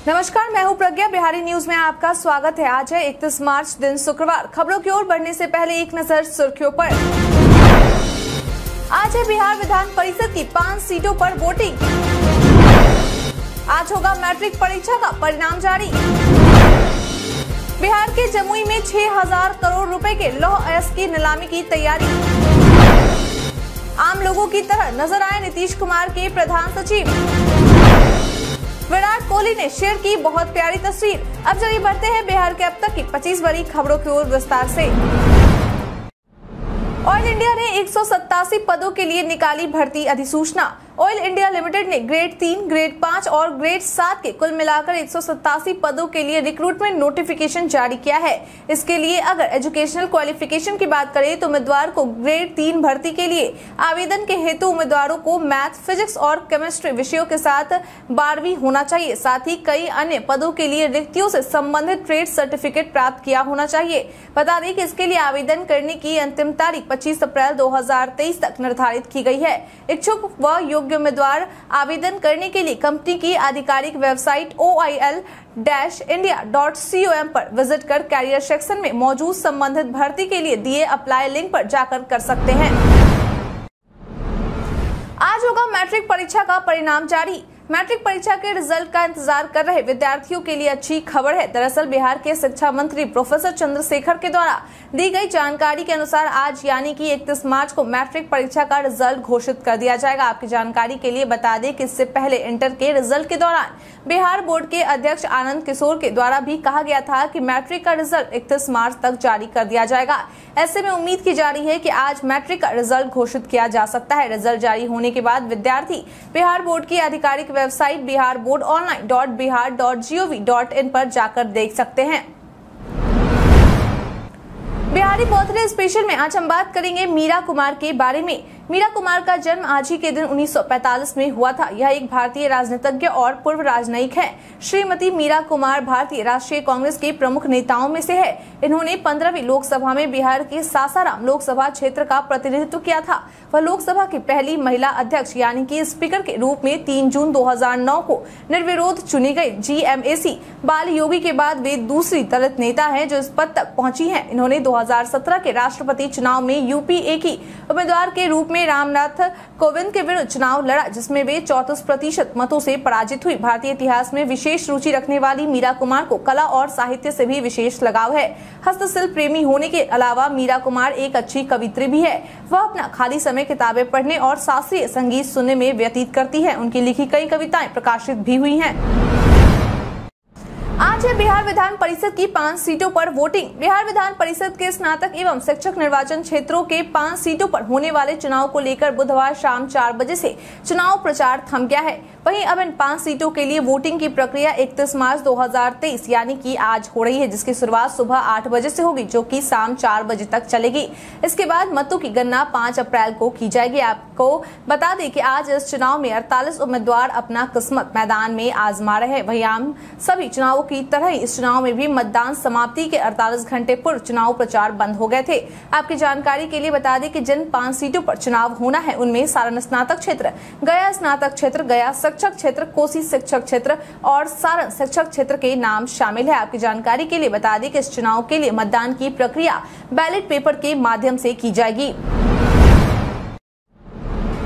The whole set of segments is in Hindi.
नमस्कार, मैं हूं प्रज्ञा। बिहारी न्यूज में आपका स्वागत है। आज है 31 मार्च, दिन शुक्रवार। खबरों की ओर बढ़ने से पहले एक नजर सुर्खियों पर। आज है बिहार विधान परिषद की 5 सीटों पर वोटिंग। आज होगा मैट्रिक परीक्षा का परिणाम जारी। बिहार के जमुई में 6000 करोड़ रुपए के लौह अयस्क की नीलामी की तैयारी। आम लोगों की तरह नजर आए नीतीश कुमार के प्रधान सचिव। विराट कोहली ने शेयर की बहुत प्यारी तस्वीर। अब चलिए बढ़ते हैं बिहार के अब तक की 25 बड़ी खबरों की ओर विस्तार से। ऑयल इंडिया ने 187 पदों के लिए निकाली भर्ती अधिसूचना। ऑयल इंडिया लिमिटेड ने ग्रेड 3, ग्रेड 5 और ग्रेड 7 के कुल मिलाकर 187 पदों के लिए रिक्रूटमेंट नोटिफिकेशन जारी किया है। इसके लिए अगर एजुकेशनल क्वालिफिकेशन की बात करें तो उम्मीदवार को ग्रेड 3 भर्ती के लिए आवेदन के हेतु उम्मीदवारों को मैथ, फिजिक्स और केमिस्ट्री विषयों के साथ 12वीं होना चाहिए। साथ ही कई अन्य पदों के लिए रिक्तियों से संबंधित ट्रेड सर्टिफिकेट प्राप्त किया होना चाहिए। बता दें कि इसके लिए आवेदन करने की अंतिम तारीख 25 अप्रैल 2023 तक निर्धारित की गई है। इच्छुक व योग्य उम्मीदवार आवेदन करने के लिए कंपनी की आधिकारिक वेबसाइट oil-india.com पर विजिट कर कैरियर सेक्शन में मौजूद संबंधित भर्ती के लिए दिए अप्लाई लिंक पर जाकर कर सकते हैं। आज होगा मैट्रिक परीक्षा का परिणाम जारी। मैट्रिक परीक्षा के रिजल्ट का इंतजार कर रहे विद्यार्थियों के लिए अच्छी खबर है। दरअसल बिहार के शिक्षा मंत्री प्रोफेसर चंद्रशेखर के द्वारा दी गई जानकारी के अनुसार आज यानी कि 31 मार्च को मैट्रिक परीक्षा का रिजल्ट घोषित कर दिया जाएगा। आपकी जानकारी के लिए बता दें कि इससे पहले इंटर के रिजल्ट के दौरान बिहार बोर्ड के अध्यक्ष आनंद किशोर के द्वारा भी कहा गया था कि मैट्रिक का रिजल्ट 31 मार्च तक जारी कर दिया जाएगा। ऐसे में उम्मीद की जा रही है कि आज मैट्रिक का रिजल्ट घोषित किया जा सकता है। रिजल्ट जारी होने के बाद विद्यार्थी बिहार बोर्ड की आधिकारिक वेबसाइट biharboardonline.bihar.gov.in पर जाकर देख सकते हैं। बिहारी बर्थडे स्पेशल में आज हम बात करेंगे मीरा कुमार के बारे में। मीरा कुमार का जन्म आज ही के दिन 1945 में हुआ था। यह एक भारतीय राजनीतिज्ञ और पूर्व राजनयिक है। श्रीमती मीरा कुमार भारतीय राष्ट्रीय कांग्रेस के प्रमुख नेताओं में से है। इन्होंने 15वीं लोकसभा में बिहार के सासाराम लोकसभा क्षेत्र का प्रतिनिधित्व किया था। वह लोकसभा की पहली महिला अध्यक्ष यानी कि स्पीकर के रूप में 3 जून 2009 को निर्विरोध चुनी गई। GMAC बाल योगी के बाद वे दूसरी दलित नेता हैं जो इस पद तक पहुंची हैं। इन्होंने 2017 के राष्ट्रपति चुनाव में UPA की उम्मीदवार के रूप में रामनाथ कोविंद के विरुद्ध चुनाव लड़ा, जिसमें वे 34% मतों से पराजित हुई। भारतीय इतिहास में विशेष रुचि रखने वाली मीरा कुमार को कला और साहित्य से भी विशेष लगाव है। हस्तशिल्प प्रेमी होने के अलावा मीरा कुमार एक अच्छी कवित्री भी है। वह अपना खाली समय किताबें पढ़ने और शास्त्रीय संगीत सुनने में व्यतीत करती है। उनकी लिखी कई कविताएं प्रकाशित भी हुई हैं। आज है बिहार विधान परिषद की 5 सीटों पर वोटिंग। बिहार विधान परिषद के स्नातक एवं शिक्षक निर्वाचन क्षेत्रों के 5 सीटों पर होने वाले चुनाव को लेकर बुधवार शाम 4 बजे से चुनाव प्रचार थम गया है। वहीं अब इन 5 सीटों के लिए वोटिंग की प्रक्रिया 31 मार्च 2023 यानी कि आज हो रही है, जिसकी शुरुआत सुबह 8 बजे से होगी जो कि शाम 4 बजे तक चलेगी। इसके बाद मतों की गणना 5 अप्रैल को की जाएगी। आपको बता दें कि आज इस चुनाव में 48 उम्मीदवार अपना किस्मत मैदान में आजमा रहे हैं। वहीं आम सभी चुनावों की तरह ही इस चुनाव में भी मतदान समाप्ति के 48 घंटे पूर्व चुनाव प्रचार बंद हो गए थे। आपकी जानकारी के लिए बता दें कि जिन 5 सीटों पर चुनाव होना है उनमें सारण स्नातक क्षेत्र, गया स्नातक क्षेत्र, गया शिक्षक क्षेत्र, कोसी शिक्षक क्षेत्र और सारण शिक्षक क्षेत्र के नाम शामिल है। आपकी जानकारी के लिए बता दें कि इस चुनाव के लिए मतदान की प्रक्रिया बैलेट पेपर के माध्यम से की जाएगी।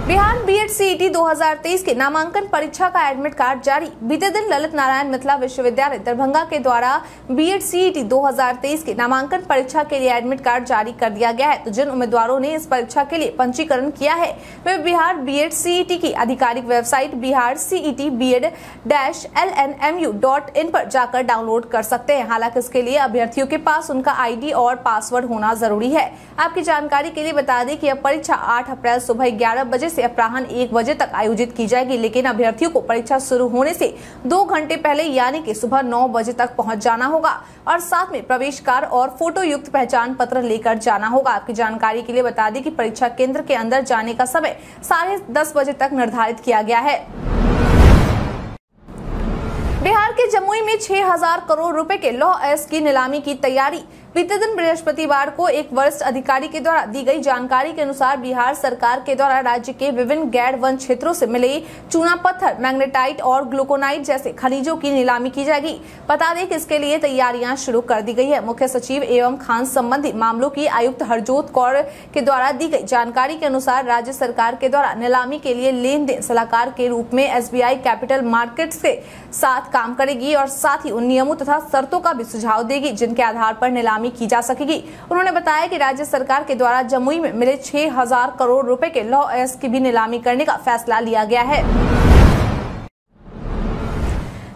बिहार BEd CET 2023 के नामांकन परीक्षा का एडमिट कार्ड जारी। बीते दिन ललित नारायण मिथिला विश्वविद्यालय दरभंगा के द्वारा BEd CET 2023 के नामांकन परीक्षा के लिए एडमिट कार्ड जारी कर दिया गया है। तो जिन उम्मीदवारों ने इस परीक्षा के लिए पंजीकरण किया है वे बिहार BEd CET की आधिकारिक वेबसाइट biharcetbed-lnmu.in पर जाकर डाउनलोड कर सकते हैं। हालांकि इसके लिए अभ्यर्थियों के पास उनका ID और पासवर्ड होना जरूरी है। आपकी जानकारी के लिए बता दें कि यह परीक्षा 8 अप्रैल सुबह 11 बजे से अपराह्न 1 बजे तक आयोजित की जाएगी, लेकिन अभ्यर्थियों को परीक्षा शुरू होने से 2 घंटे पहले यानी कि सुबह 9 बजे तक पहुंच जाना होगा और साथ में प्रवेश कार्ड और फोटो युक्त पहचान पत्र लेकर जाना होगा। आपकी जानकारी के लिए बता दें कि परीक्षा केंद्र के अंदर जाने का समय 10:30 बजे तक निर्धारित किया गया है। बिहार के जमुई में 6000 करोड़ रुपए के लौह अयस्क की नीलामी की तैयारी। बीते दिन बृहस्पतिवार को एक वरिष्ठ अधिकारी के द्वारा दी गई जानकारी के अनुसार बिहार सरकार के द्वारा राज्य के विभिन्न गैर वन क्षेत्रों से मिले चूना पत्थर, मैग्नेटाइट और ग्लूकोनाइट जैसे खनिजों की नीलामी की जाएगी। बता दें कि इसके लिए तैयारियां शुरू कर दी गई है। मुख्य सचिव एवं खान संबंधी मामलों की आयुक्त हरजोत कौर के द्वारा दी गई जानकारी के अनुसार राज्य सरकार के द्वारा नीलामी के लिए लेन देन सलाहकार के रूप में SBI कैपिटल मार्केट्स के साथ काम करेगी और साथ ही उन नियमों तथा शर्तों का भी सुझाव देगी जिनके आधार पर नीलामी की जा सकेगी। उन्होंने बताया कि राज्य सरकार के द्वारा जमुई में मिले 6,000 करोड़ रुपए के लॉ एस की भी नीलामी करने का फैसला लिया गया है।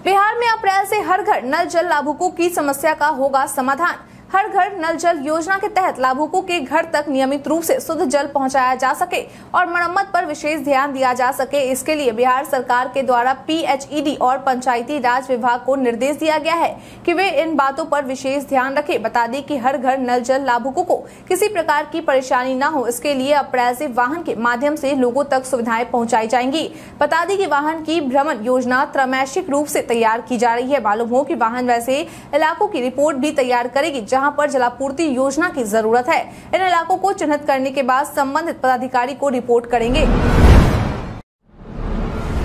बिहार में अप्रैल से हर घर नल जल लाभुकों की समस्या का होगा समाधान। हर घर नल जल योजना के तहत लाभुकों के घर तक नियमित रूप से शुद्ध जल पहुंचाया जा सके और मरम्मत पर विशेष ध्यान दिया जा सके, इसके लिए बिहार सरकार के द्वारा PHED और पंचायती राज विभाग को निर्देश दिया गया है कि वे इन बातों पर विशेष ध्यान रखें। बता दें कि हर घर नल जल लाभुकों को किसी प्रकार की परेशानी न हो, इसके लिए अप्रैल से वाहन के माध्यम से लोगों तक सुविधाएं पहुँचाई जाएंगी। बता दें कि वाहन की भ्रमण योजना त्रैमासिक रूप से तैयार की जा रही है। मालूम हो कि वाहन वैसे इलाकों की रिपोर्ट भी तैयार करेगी जहां पर जलापूर्ति योजना की जरूरत है। इन इलाकों को चिन्हित करने के बाद संबंधित पदाधिकारी को रिपोर्ट करेंगे।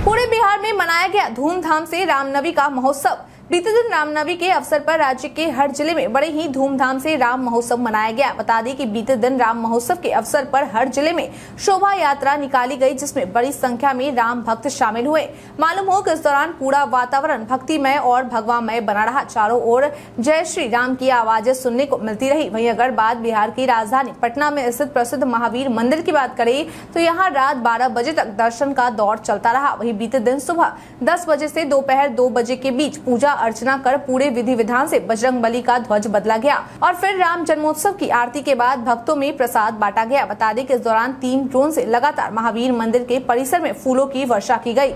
पूरे बिहार में मनाया गया धूमधाम से रामनवमी का महोत्सव। बीते दिन रामनवमी के अवसर पर राज्य के हर जिले में बड़े ही धूमधाम से राम महोत्सव मनाया गया। बता दें कि बीते दिन राम महोत्सव के अवसर पर हर जिले में शोभा यात्रा निकाली गई जिसमें बड़ी संख्या में राम भक्त शामिल हुए। मालूम हो कि इस दौरान पूरा वातावरण भक्तिमय और भगवामय बना रहा। चारों ओर जय श्री राम की आवाजें सुनने को मिलती रही। वहीं अगर बात बिहार की राजधानी पटना में स्थित प्रसिद्ध महावीर मंदिर की बात करें तो यहाँ रात 12 बजे तक दर्शन का दौर चलता रहा। वहीं बीते दिन सुबह 10 बजे से दोपहर 2 बजे के बीच पूजा अर्चना कर पूरे विधि विधान से बजरंगबली का ध्वज बदला गया और फिर राम जन्मोत्सव की आरती के बाद भक्तों में प्रसाद बांटा गया। बता दें कि इस दौरान 3 ड्रोन से लगातार महावीर मंदिर के परिसर में फूलों की वर्षा की गई।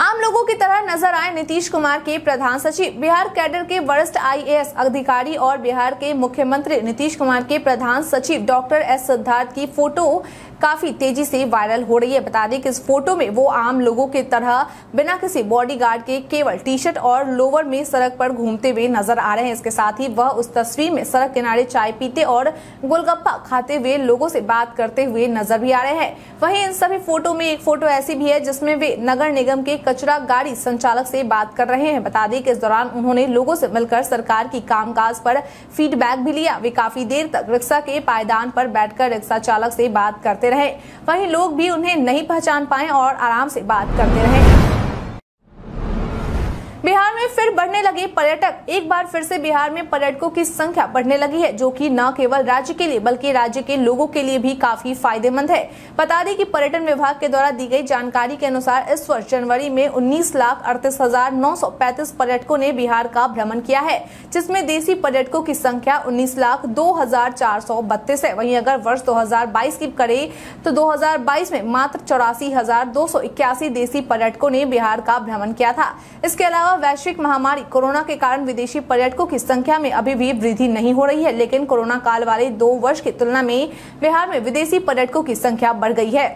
आम लोगों की तरह नजर आए नीतीश कुमार के प्रधान सचिव। बिहार कैडर के वरिष्ठ IAS अधिकारी और बिहार के मुख्यमंत्री नीतीश कुमार के प्रधान सचिव डॉक्टर S सिद्धार्थ की फोटो काफी तेजी से वायरल हो रही है। बता दें कि इस फोटो में वो आम लोगों की तरह बिना किसी बॉडीगार्ड के केवल टी-शर्ट और लोवर में सड़क पर घूमते हुए नजर आ रहे हैं। इसके साथ ही वह उस तस्वीर में सड़क किनारे चाय पीते और गोलगप्पा खाते हुए लोगों से बात करते हुए नजर भी आ रहे हैं। वहीं इन सभी फोटो में एक फोटो ऐसी भी है जिसमें वे नगर निगम के कचरा गाड़ी संचालक से बात कर रहे हैं। बता दें कि इस दौरान उन्होंने लोगों से मिलकर सरकार की कामकाज पर फीडबैक भी लिया। वे काफी देर तक रिक्शा के पायदान पर बैठकर रिक्शा चालक से बात करते रहे। वहीं लोग भी उन्हें नहीं पहचान पाए और आराम से बात करते रहे। बिहार में फिर बढ़ने लगे पर्यटक। एक बार फिर से बिहार में पर्यटकों की संख्या बढ़ने लगी है जो कि न केवल राज्य के लिए बल्कि राज्य के लोगों के लिए भी काफी फायदेमंद है। बता दें कि पर्यटन विभाग के द्वारा दी गई जानकारी के अनुसार इस वर्ष जनवरी में 19,38,935 पर्यटकों ने बिहार का भ्रमण किया है जिसमें देसी पर्यटकों की संख्या 19,02,432 है। वहीं अगर वर्ष 2022 की करें तो 2022 में मात्र 84,281 देसी पर्यटकों ने बिहार का भ्रमण किया था। इसके अलावा वैश्विक महामारी कोरोना के कारण विदेशी पर्यटकों की संख्या में अभी भी वृद्धि नहीं हो रही है, लेकिन कोरोना काल वाले 2 वर्ष की तुलना में बिहार में विदेशी पर्यटकों की संख्या बढ़ गई है।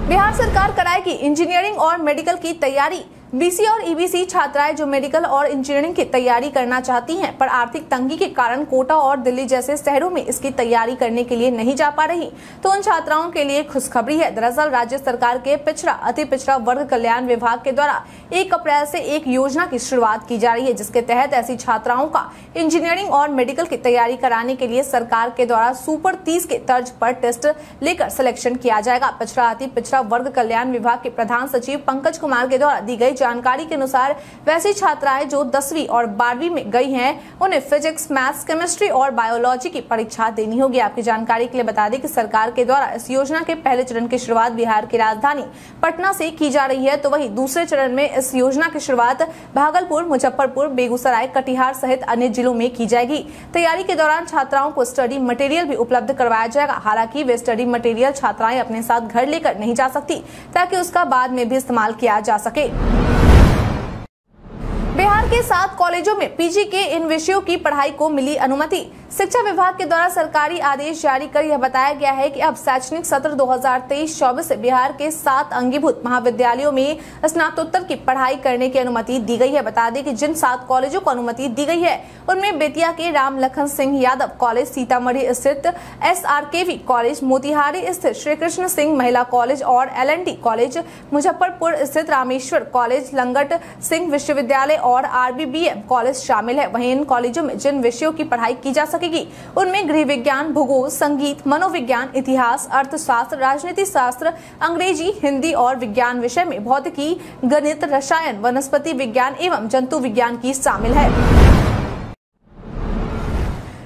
बिहार सरकार कराएगी इंजीनियरिंग और मेडिकल की तैयारी। BC और EBC छात्राएं जो मेडिकल और इंजीनियरिंग की तैयारी करना चाहती हैं पर आर्थिक तंगी के कारण कोटा और दिल्ली जैसे शहरों में इसकी तैयारी करने के लिए नहीं जा पा रही तो उन छात्राओं के लिए खुशखबरी है। दरअसल राज्य सरकार के पिछड़ा अति पिछड़ा वर्ग कल्याण विभाग के द्वारा 1 अप्रैल से एक योजना की शुरुआत की जा रही है जिसके तहत ऐसी छात्राओं का इंजीनियरिंग और मेडिकल की तैयारी कराने के लिए सरकार के द्वारा सुपर 30 के तर्ज पर टेस्ट लेकर सिलेक्शन किया जाएगा। पिछड़ा अति पिछड़ा वर्ग कल्याण विभाग के प्रधान सचिव पंकज कुमार के द्वारा दी गई जानकारी के अनुसार वैसी छात्राएं जो 10वीं और 12वीं में गई हैं उन्हें फिजिक्स, मैथ्स, केमिस्ट्री और बायोलॉजी की परीक्षा देनी होगी। आपकी जानकारी के लिए बता दें कि सरकार के द्वारा इस योजना के पहले चरण की शुरुआत बिहार की राजधानी पटना से की जा रही है तो वहीं दूसरे चरण में इस योजना की शुरुआत भागलपुर, मुजफ्फरपुर, बेगूसराय, कटिहार सहित अन्य जिलों में की जाएगी। तैयारी के दौरान छात्राओं को स्टडी मटेरियल भी उपलब्ध करवाया जाएगा। हालांकि वे स्टडी मटेरियल छात्राएं अपने साथ घर लेकर नहीं जा सकती ताकि उसका बाद में भी इस्तेमाल किया जा सके। बिहार के 7 कॉलेजों में PG के इन विषयों की पढ़ाई को मिली अनुमति। शिक्षा विभाग के द्वारा सरकारी आदेश जारी कर यह बताया गया है कि अब शैक्षणिक सत्र 2023-24 से बिहार के 7 अंगीभूत महाविद्यालयों में स्नातकोत्तर की पढ़ाई करने की अनुमति दी गई है। बता दें कि जिन 7 कॉलेजों को अनुमति दी गई है उनमें बेतिया के राम लखन सिंह यादव कॉलेज, सीतामढ़ी स्थित SRKV कॉलेज, मोतिहारी स्थित श्री कृष्ण सिंह महिला कॉलेज और LND कॉलेज, मुजफ्फरपुर स्थित रामेश्वर कॉलेज, लंगट सिंह विश्वविद्यालय और RBBM कॉलेज शामिल है। वहीं इन कॉलेजों में जिन विषयों की पढ़ाई की जा सकेगी उनमें गृह विज्ञान, भूगोल, संगीत, मनोविज्ञान, इतिहास, अर्थशास्त्र, राजनीति शास्त्र, अंग्रेजी, हिंदी और विज्ञान विषय में भौतिकी, गणित, रसायन, वनस्पति विज्ञान एवं जंतु विज्ञान की शामिल है।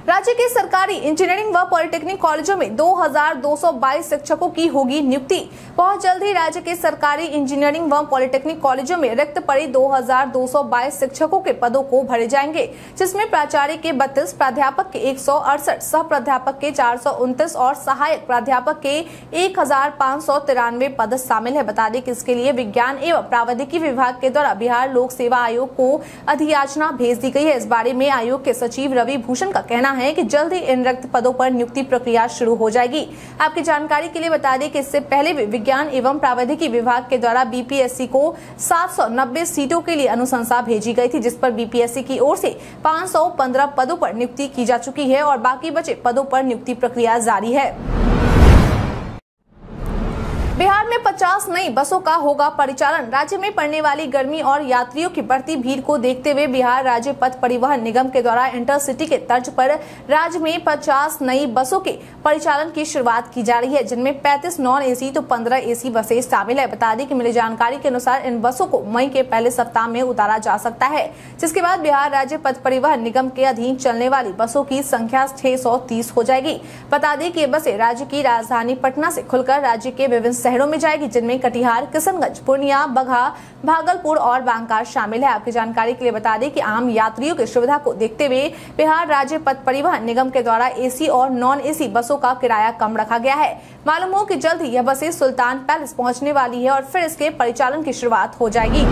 राज्य के सरकारी इंजीनियरिंग व पॉलिटेक्निक कॉलेजों में 2222 शिक्षकों की होगी नियुक्ति। बहुत जल्द ही राज्य के सरकारी इंजीनियरिंग व पॉलिटेक्निक कॉलेजों में रिक्त पड़े 2222 शिक्षकों के पदों को भरे जाएंगे, जिसमें प्राचार्य के 32, प्राध्यापक के 168, सह प्राध्यापक के 429 और सहायक प्राध्यापक के 1593 पद शामिल है। बता दें कि इसके लिए विज्ञान एवं प्रावैधिकी विभाग के द्वारा बिहार लोक सेवा आयोग को अधियाचना भेज दी गई है। इस बारे में आयोग के सचिव रवि भूषण का कहना है कि जल्द ही इन रिक्त पदों पर नियुक्ति प्रक्रिया शुरू हो जाएगी। आपकी जानकारी के लिए बता दें कि इससे पहले भी विज्ञान एवं प्रावैधिकी विभाग के द्वारा BPSC को 790 सीटों के लिए अनुशंसा भेजी गई थी, जिस पर BPSC की ओर से 515 पदों पर नियुक्ति की जा चुकी है और बाकी बचे पदों पर नियुक्ति प्रक्रिया जारी है। बिहार में 50 नई बसों का होगा परिचालन। राज्य में पड़ने वाली गर्मी और यात्रियों की बढ़ती भीड़ को देखते हुए बिहार राज्य पथ परिवहन निगम के द्वारा इंटरसिटी के तर्ज पर राज्य में 50 नई बसों के परिचालन की शुरुआत की जा रही है, जिनमें 35 नॉन AC तो 15 AC बसें शामिल है। बता दें कि मिली जानकारी के अनुसार इन बसों को मई के पहले सप्ताह में उतारा जा सकता है, जिसके बाद बिहार राज्य पथ परिवहन निगम के अधीन चलने वाली बसों की संख्या 630 हो जाएगी। बता दें कि ये बसें राज्य की राजधानी पटना से खुलकर राज्य के विभिन्न शहरों में जाएगी, जिनमें कटिहार, किशनगंज, पूर्णिया, बगहा, भागलपुर और बांका शामिल है। आपकी जानकारी के लिए बता दें कि आम यात्रियों की सुविधा को देखते हुए बिहार राज्य पथ परिवहन निगम के द्वारा AC और नॉन AC बसों का किराया कम रखा गया है। मालूम हो कि जल्द ही यह बसें सुल्तान पैलेस पहुंचने वाली है और फिर इसके परिचालन की शुरुआत हो जाएगी।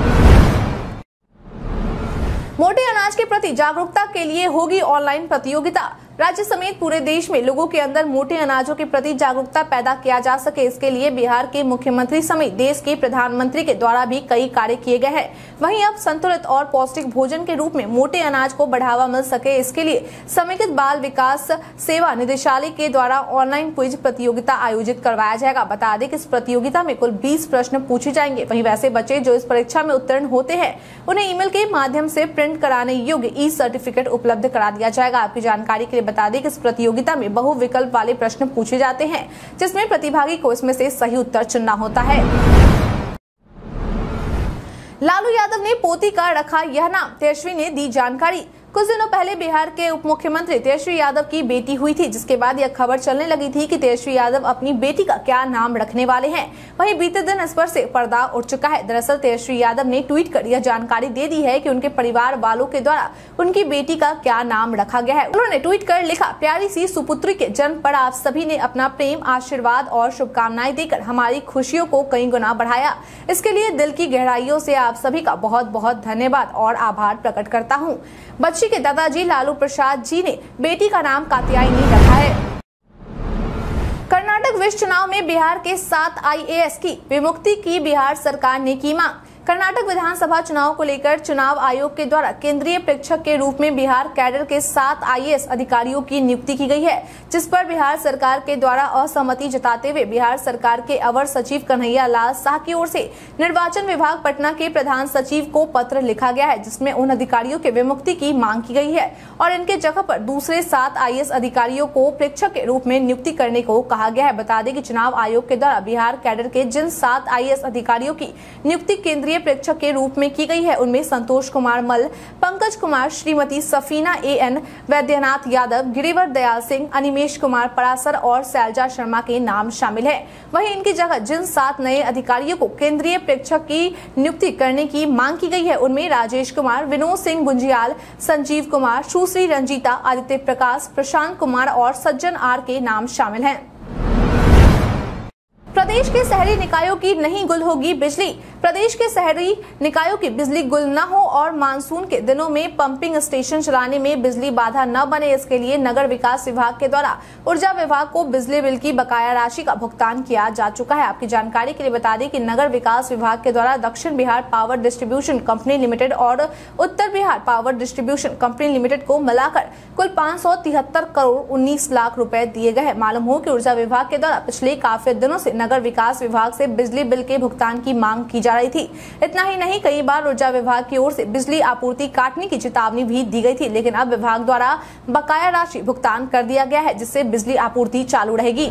मोटे अनाज के प्रति जागरूकता के लिए होगी ऑनलाइन प्रतियोगिता। राज्य समेत पूरे देश में लोगों के अंदर मोटे अनाजों के प्रति जागरूकता पैदा किया जा सके, इसके लिए बिहार के मुख्यमंत्री समेत देश के प्रधानमंत्री के द्वारा भी कई कार्य किए गए हैं। वहीं अब संतुलित और पौष्टिक भोजन के रूप में मोटे अनाज को बढ़ावा मिल सके, इसके लिए समेकित बाल विकास सेवा निदेशालय के द्वारा ऑनलाइन क्विज प्रतियोगिता आयोजित करवाया जाएगा। बता दें कि इस प्रतियोगिता में कुल 20 प्रश्न पूछे जाएंगे। वहीं वैसे बच्चे जो इस परीक्षा में उत्तीर्ण होते हैं उन्हें ईमेल के माध्यम से प्रिंट कराने योग्य ई-सर्टिफिकेट उपलब्ध करा दिया जाएगा। आपकी जानकारी के लिए बता दें कि इस प्रतियोगिता में बहुविकल्प वाले प्रश्न पूछे जाते हैं, जिसमें प्रतिभागी को इसमें से सही उत्तर चुनना होता है। लालू यादव ने पोती का रखा यह नाम, तेजस्वी ने दी जानकारी। कुछ दिनों पहले बिहार के उप मुख्यमंत्री तेजस्वी यादव की बेटी हुई थी, जिसके बाद यह खबर चलने लगी थी कि तेजस्वी यादव अपनी बेटी का क्या नाम रखने वाले हैं। वहीं बीते दिन इस पर से पर्दा उठ चुका है। दरअसल तेजस्वी यादव ने ट्वीट कर यह जानकारी दे दी है कि उनके परिवार वालों के द्वारा उनकी बेटी का क्या नाम रखा गया है। उन्होंने ट्वीट कर लिखा, प्यारी सी सुपुत्री के जन्म पर आप सभी ने अपना प्रेम, आशीर्वाद और शुभकामनाएं देकर हमारी खुशियों को कई गुना बढ़ाया। इसके लिए दिल की गहराइयों से आप सभी का बहुत बहुत धन्यवाद और आभार प्रकट करता हूँ। बच्ची के दादाजी लालू प्रसाद जी ने बेटी का नाम कात्यायनी रखा है। कर्नाटक विस चुनाव में बिहार के 7 IAS की विमुक्ति की बिहार सरकार ने की मांग। कर्नाटक विधानसभा चुनाव को लेकर चुनाव आयोग के द्वारा केंद्रीय प्रेक्षक के रूप में बिहार कैडर के 7 IAS अधिकारियों की नियुक्ति की गई है, जिस पर बिहार सरकार के द्वारा असहमति जताते हुए बिहार सरकार के अवर सचिव कन्हैया लाल शाह की ओर से निर्वाचन विभाग पटना के प्रधान सचिव को पत्र लिखा गया है, जिसमें उन अधिकारियों के विमुक्ति की मांग की गई है और इनके जगह पर दूसरे 7 IAS अधिकारियों को प्रेक्षक के रूप में नियुक्ति करने को कहा गया है। बता दें कि चुनाव आयोग के द्वारा बिहार कैडर के जिन 7 IAS अधिकारियों की नियुक्ति केंद्रीय प्रेक्षक के रूप में की गई है, उनमें संतोष कुमार मल, पंकज कुमार, श्रीमती सफीना AN, वैद्यनाथ यादव, गिरिवर दयाल सिंह, अनिमेश कुमार परासर और शैलजा शर्मा के नाम शामिल है। वहीं इनकी जगह जिन 7 नए अधिकारियों को केंद्रीय प्रेक्षक की नियुक्ति करने की मांग की गई है, उनमें राजेश कुमार, विनोद सिंह गुंजियाल, संजीव कुमार, सुश्री रंजीता, आदित्य प्रकाश, प्रशांत कुमार और सज्जन R के नाम शामिल हैं। प्रदेश के शहरी निकायों की नहीं गुल होगी बिजली। प्रदेश के शहरी निकायों की बिजली गुल न हो और मानसून के दिनों में पंपिंग स्टेशन चलाने में बिजली बाधा न बने, इसके लिए नगर विकास विभाग के द्वारा ऊर्जा विभाग को बिजली बिल की बकाया राशि का भुगतान किया जा चुका है। आपकी जानकारी के लिए बता दें कि नगर विकास विभाग के द्वारा दक्षिण Bihar power distribution company limited और उत्तर Bihar power distribution company limited को मिलाकर कुल 573 करोड़ 19 लाख रुपए दिए गए हैं। मालूम हो कि ऊर्जा विभाग के द्वारा पिछले काफी दिनों से नगर विकास विभाग से बिजली बिल के भुगतान की मांग की जा रही थी। इतना ही नहीं, कई बार ऊर्जा विभाग की ओर से बिजली आपूर्ति काटने की चेतावनी भी दी गई थी, लेकिन अब विभाग द्वारा बकाया राशि भुगतान कर दिया गया है, जिससे बिजली आपूर्ति चालू रहेगी।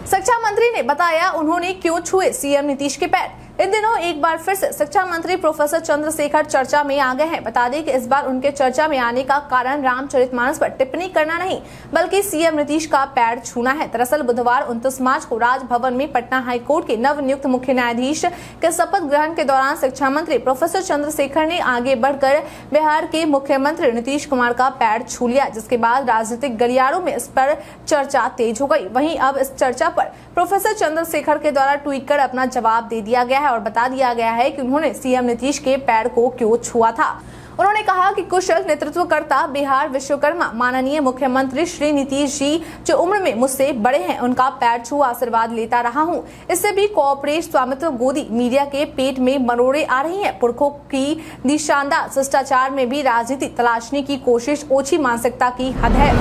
शिक्षा मंत्री ने बताया उन्होंने क्यों छुए सीएम नीतीश के पैर। इन दिनों एक बार फिर से शिक्षा मंत्री प्रोफेसर चंद्रशेखर चर्चा में आ गए हैं। बता दें कि इस बार उनके चर्चा में आने का कारण रामचरितमानस पर टिप्पणी करना नहीं, बल्कि सीएम नीतीश का पैर छूना है। दरअसल बुधवार 29 मार्च को राजभवन में पटना हाईकोर्ट के नवनियुक्त मुख्य न्यायाधीश के शपथ ग्रहण के दौरान शिक्षा मंत्री प्रोफेसर चंद्रशेखर ने आगे बढ़कर बिहार के मुख्यमंत्री नीतीश कुमार का पैर छू लिया, जिसके बाद राजनीतिक गलियारों में इस पर चर्चा तेज हो गई। वहीं अब इस चर्चा पर प्रोफेसर चंद्रशेखर के द्वारा ट्वीट कर अपना जवाब दे दिया गया है और बता दिया गया है कि उन्होंने सीएम नीतीश के पैर को क्यों छुआ था। उन्होंने कहा कि कुशल नेतृत्वकर्ता बिहार विश्वकर्मा माननीय मुख्यमंत्री श्री नीतीश जी जो उम्र में मुझसे बड़े हैं, उनका पैर छू आशीर्वाद लेता रहा हूं। इससे भी कॉर्पोरेट स्वामित्व गोदी मीडिया के पेट में मरोड़े आ रही हैं। पुरखों की निशानदार शिष्टाचार में भी राजनीति तलाशने की कोशिश ओछी मानसिकता की हद है।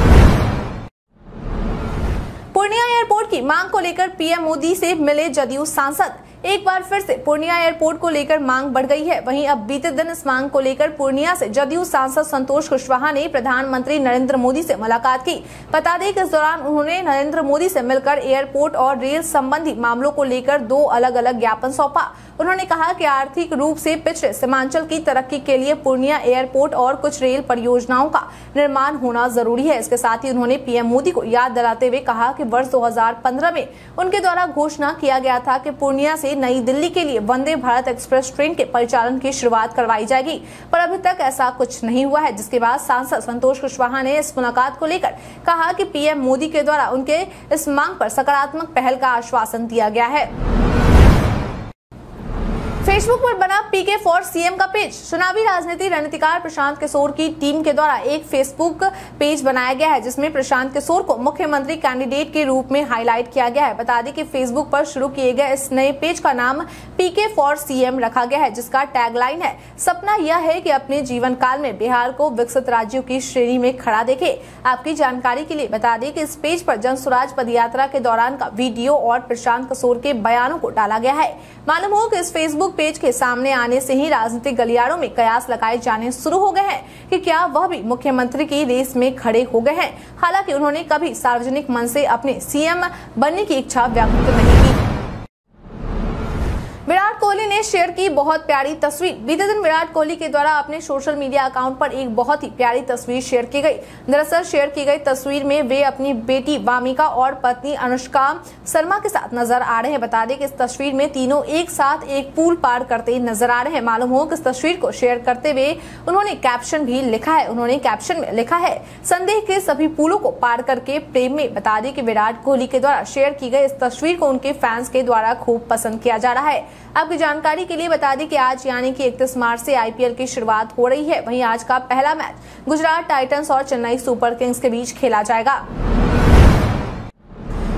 पूर्णिया एयरपोर्ट की मांग को लेकर पीएम मोदी से मिले जदयू सांसद। एक बार फिर से पूर्णिया एयरपोर्ट को लेकर मांग बढ़ गई है। वहीं अब बीते दिन इस मांग को लेकर पूर्णिया से जदयू सांसद संतोष कुशवाहा ने प्रधानमंत्री नरेंद्र मोदी से मुलाकात की। बता दें कि इस दौरान उन्होंने नरेंद्र मोदी से मिलकर एयरपोर्ट और रेल संबंधी मामलों को लेकर 2 अलग-अलग ज्ञापन सौंपा। उन्होंने कहा कि आर्थिक रूप से पिछड़े सीमांचल की तरक्की के लिए पूर्णिया एयरपोर्ट और कुछ रेल परियोजनाओं का निर्माण होना जरूरी है। इसके साथ ही उन्होंने पीएम मोदी को याद दिलाते हुए कहा कि वर्ष 2015 में उनके द्वारा घोषणा किया गया था कि पूर्णिया से नई दिल्ली के लिए वंदे भारत एक्सप्रेस ट्रेन के परिचालन की शुरुआत करवाई जाएगी, पर अभी तक ऐसा कुछ नहीं हुआ है। जिसके बाद सांसद संतोष कुशवाहा ने इस मुलाकात को लेकर कहा कि पीएम मोदी के द्वारा उनके इस मांग पर सकारात्मक पहल का आश्वासन दिया गया है। फेसबुक पर बना पीके फॉर सीएम का पेज। चुनावी राजनीति रणनीतिकार प्रशांत किशोर की टीम के द्वारा एक फेसबुक पेज बनाया गया है, जिसमें प्रशांत किशोर को मुख्यमंत्री कैंडिडेट के रूप में हाईलाइट किया गया है। बता दें कि फेसबुक पर शुरू किए गए इस नए पेज का नाम पीके फॉर सीएम रखा गया है, जिसका टैगलाइन है, सपना यह है कि अपने जीवन काल में बिहार को विकसित राज्यों की श्रेणी में खड़ा देखे। आपकी जानकारी के लिए बता दें कि इस पेज पर जन स्वराज पदयात्रा के दौरान का वीडियो और प्रशांत किशोर के बयानों को डाला गया है। मालूम हो कि इस फेसबुक पेज के सामने आने से ही राजनीतिक गलियारों में कयास लगाए जाने शुरू हो गए हैं कि क्या वह भी मुख्यमंत्री की रेस में खड़े हो गए हैं। हालांकि उन्होंने कभी सार्वजनिक मन से अपने सीएम बनने की इच्छा व्यक्त नहीं की। विराट कोहली ने शेयर की बहुत प्यारी तस्वीर। बीते दिन विराट कोहली के द्वारा अपने सोशल मीडिया अकाउंट पर एक बहुत ही प्यारी तस्वीर शेयर की गई। दरअसल शेयर की गई तस्वीर में वे अपनी बेटी वामिका और पत्नी अनुष्का शर्मा के साथ नजर आ रहे हैं। बता दें कि इस तस्वीर में तीनों एक साथ एक पूल पार करते नजर आ रहे हैं। मालूम हो कि इस तस्वीर को शेयर करते हुए उन्होंने कैप्शन भी लिखा है। उन्होंने कैप्शन में लिखा है, संदेह के सभी पुलों को पार करके प्रेम में। बता दें कि विराट कोहली के द्वारा शेयर की गई इस तस्वीर को उनके फैंस के द्वारा खूब पसंद किया जा रहा है। आपकी जानकारी के लिए बता दें कि आज यानी कि 31 मार्च से आईपीएल की शुरुआत हो रही है। वहीं आज का पहला मैच गुजरात टाइटंस और चेन्नई सुपर किंग्स के बीच खेला जाएगा।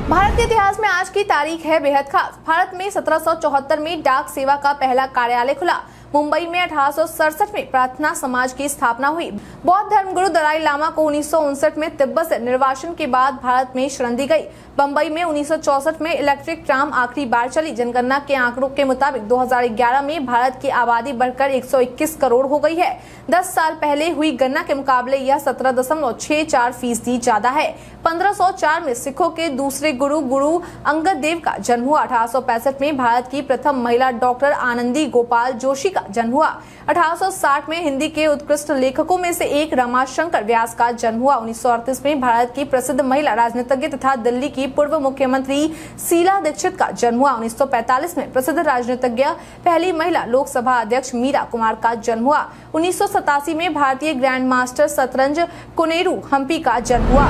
भारत के इतिहास में आज की तारीख है बेहद खास। भारत में 1774 में डाक सेवा का पहला कार्यालय खुला। मुंबई में 1867 में प्रार्थना समाज की स्थापना हुई। बौद्ध धर्मगुरु दलाई लामा को 1959 में तिब्बत से निर्वासन के बाद भारत में शरण दी गई। बम्बई में 1964 में इलेक्ट्रिक ट्राम आखिरी बार चली। जनगणना के आंकड़ों के मुताबिक 2011 में भारत की आबादी बढ़कर 121 करोड़ हो गई है। 10 साल पहले हुई गणना के मुकाबले यह 17.64% ज्यादा है। 1504 में सिखों के दूसरे गुरु गुरु अंगद देव का जन्म हुआ। 1865 में भारत की प्रथम महिला डॉक्टर आनंदी गोपाल जोशी का जन्म हुआ। 1860 में हिंदी के उत्कृष्ट लेखकों में से एक रमाशंकर व्यास का जन्म हुआ। 1938 में भारत की प्रसिद्ध महिला राजनीतिज्ञ तथा दिल्ली की पूर्व मुख्यमंत्री शीला दीक्षित का जन्म हुआ। 1945 में प्रसिद्ध राजनीतिज्ञ पहली महिला लोकसभा अध्यक्ष मीरा कुमार का जन्म हुआ। 1987 में भारतीय ग्रैंड मास्टर शतरंज कोनेरू हम्पी का जन्म हुआ।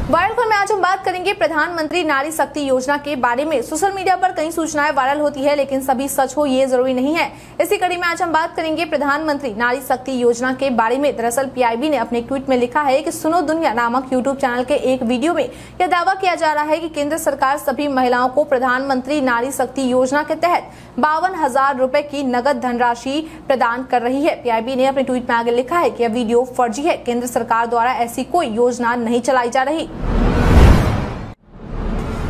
वायरल खबर में आज हम बात करेंगे प्रधानमंत्री नारी शक्ति योजना के बारे में। सोशल मीडिया पर कई सूचनाएं वायरल होती है, लेकिन सभी सच हो ये जरूरी नहीं है। इसी कड़ी में आज हम बात करेंगे प्रधानमंत्री नारी शक्ति योजना के बारे में। दरअसल पीआईबी ने अपने ट्वीट में लिखा है कि सुनो दुनिया नामक यूट्यूब चैनल के एक वीडियो में यह दावा किया जा रहा है कि केंद्र सरकार सभी महिलाओं को प्रधानमंत्री नारी शक्ति योजना के तहत 52,000 रुपए की नगद धनराशि प्रदान कर रही है। पीआईबी ने अपने ट्वीट में आगे लिखा है कि यह वीडियो फर्जी है। केंद्र सरकार द्वारा ऐसी कोई योजना नहीं चलाई जा रही।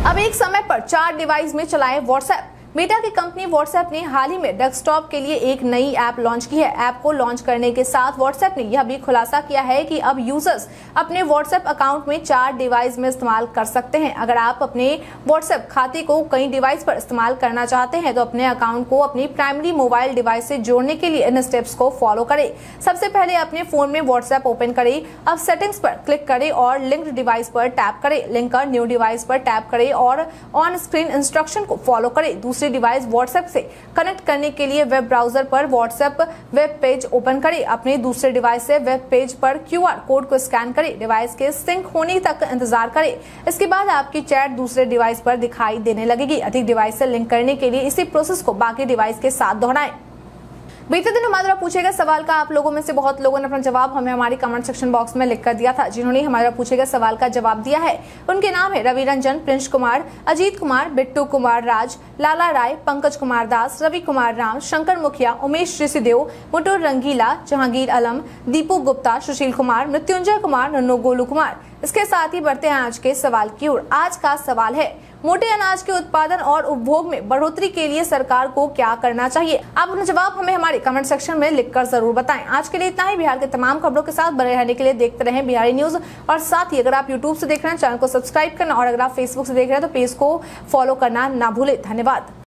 अब एक समय पर 4 डिवाइस में चलाएं व्हाट्सएप। मेटा की कंपनी व्हाट्सएप ने हाल ही में डेस्कटॉप के लिए एक नई ऐप लॉन्च की है। ऐप को लॉन्च करने के साथ व्हाट्सएप ने यह भी खुलासा किया है कि अब यूजर्स अपने व्हाट्सएप अकाउंट में 4 डिवाइस में इस्तेमाल कर सकते हैं। अगर आप अपने व्हाट्सएप खाते को कई डिवाइस पर इस्तेमाल करना चाहते हैं तो अपने अकाउंट को अपनी प्राइमरी मोबाइल डिवाइस से जोड़ने के लिए इन स्टेप्स को फॉलो करें। सबसे पहले अपने फोन में व्हाट्सएप ओपन करें। अब सेटिंग्स पर क्लिक करें और लिंक्ड डिवाइस पर टैप करें। लिंक कर न्यू डिवाइस पर टैप करें और ऑन स्क्रीन इंस्ट्रक्शन को फॉलो करें। दूसरी डिवाइस व्हाट्सएप से कनेक्ट करने के लिए वेब ब्राउजर पर व्हाट्सएप वेब पेज ओपन करें। अपने दूसरे डिवाइस से वेब पेज पर क्यूआर कोड को स्कैन करें। डिवाइस के सिंक होने तक इंतजार करें। इसके बाद आपकी चैट दूसरे डिवाइस पर दिखाई देने लगेगी। अधिक डिवाइस से लिंक करने के लिए इसी प्रोसेस को बाकी डिवाइस के साथ दोहराएं। बीते दिन हमारे द्वारा पूछे गए सवाल का आप लोगों में से बहुत लोगों ने अपना जवाब हमें हमारी कमेंट सेक्शन बॉक्स में लिख कर दिया था। जिन्होंने हमारे द्वारा पूछे गए सवाल का जवाब दिया है उनके नाम है रवि रंजन, प्रिंस कुमार, अजीत कुमार, बिट्टू कुमार राज, लाला राय, पंकज कुमार दास, रवि कुमार राम, शंकर मुखिया, उमेश ऋषिदेव, मुटुर रंगीला, जहांगीर आलम, दीपू गुप्ता, सुशील कुमार, मृत्युंजय कुमार, नन्नू गोलू कुमार। इसके साथ ही बढ़ते हैं आज के सवाल की ओर। आज का सवाल है मोटे अनाज के उत्पादन और उपभोग में बढ़ोतरी के लिए सरकार को क्या करना चाहिए। आप अपना जवाब हमें हमारे कमेंट सेक्शन में लिखकर जरूर बताएं। आज के लिए इतना ही। बिहार के तमाम खबरों के साथ बने रहने के लिए देखते रहें बिहारी न्यूज। और साथ ही अगर आप यूट्यूब से देख रहे हैं चैनल को सब्सक्राइब करना और अगर आप फेसबुक से देख रहे हैं तो पेज को फॉलो करना ना भूलें। धन्यवाद।